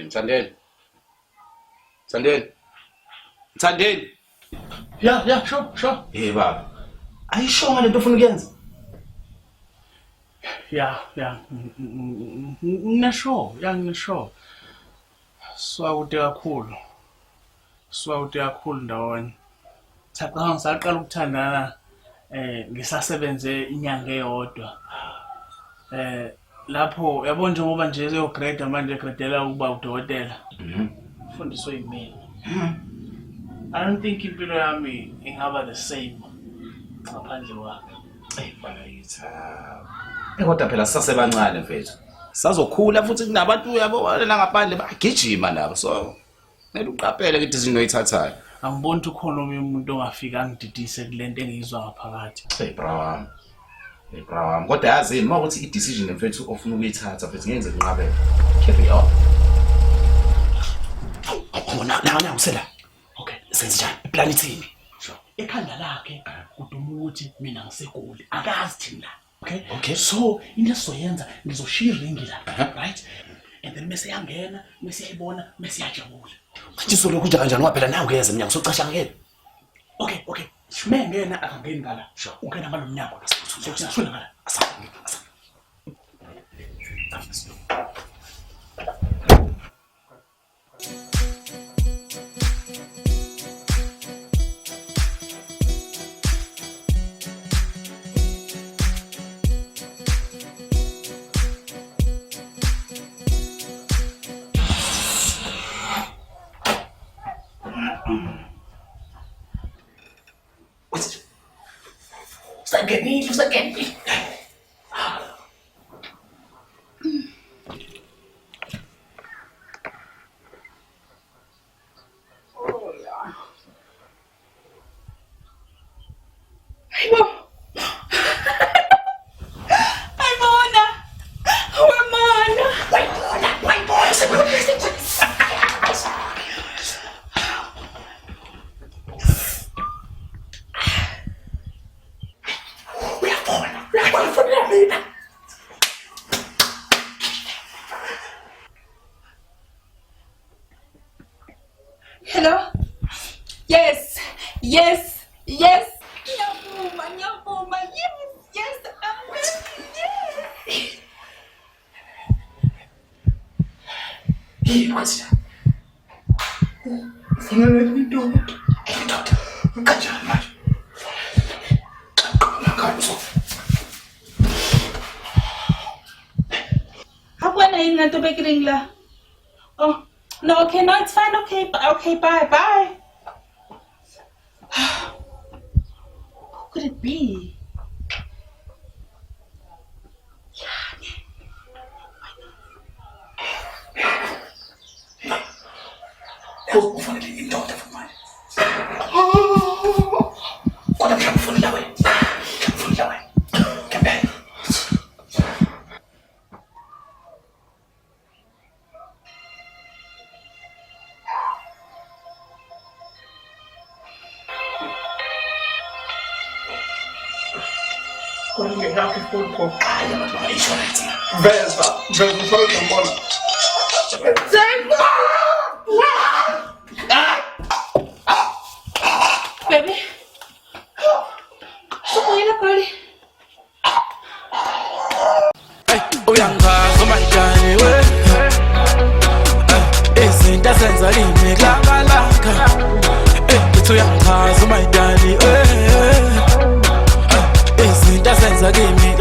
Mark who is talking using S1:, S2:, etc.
S1: Mthandeni. Mthandeni.
S2: Yeah, sure.
S1: Hey baba. Ayisho ngale nto ufuna ukuyenza?
S2: Yeah. Ngisho. Swawude kakhulu ndawonye. Saqala ukuthandana ngisasebenze inyanga eyodwa. Lapho yabona njengoba nje eyograde manje egradela ukuba udokotela. Ufundiswe yimina. I don't think impilo yami ingaba the same ngaphandle kwakhe.
S1: Bana yitha. Kodwa phela sisasebancane mfethu. Sazokhula futhi kunabantu yabo wale ngaphandle bagijima nabo so kumele uqaphele ukuthi izinto oyithathayo.
S2: Angiboni ukuthi khona omunye umuntu ongafika angididise kulento engiyizwa ngaphakathi.
S1: Hey bro wami. Kodwa yazi uma ukuthi i-decision mfethu ofuna ukuyithatha mfethu ngenze nginqabele. Keep it up. Na usela. Okay, senze njani? Plan ithini?
S2: Sure. Ekhanda lakhe kuduma ukuthi mina ngiseGoli. Akazi thina.
S1: Okay.
S2: So into esizoyenza ngizoshiya iringi la, right? And then mase yangena, mase yayibona, mase yajabula.
S1: Manje soloko kanjani ngoba phela nawe ngeze emnyango socasha ngeke.
S2: Okay. Ngena akangeni ngala. Sure. Ungena ngalo mnyango la. Sokuthina ngala. Asa. Get me.
S3: Hello? Yes. Nyabuma. Yes, I'm ready. Yes.
S1: Hey, what's that? Let me do it. Hey, doctor. Kanjani manje?
S3: Hakuna yini nto bekiring la. Oh, no, okay, no, it's fine. Okay, bye. Who could it be?
S1: Ufanele indoda manje. Kodwa ngiyakufuna wena. Kembe.
S2: Kodwa ngiyakho futhi
S1: Hayi mama insurance.
S2: Veza usoloko ngibona.
S3: Baby.
S4: Uyangazi umayitani we izinto senza kimi klabalaka ngithi uyangazi umayitani we izinto senza kimi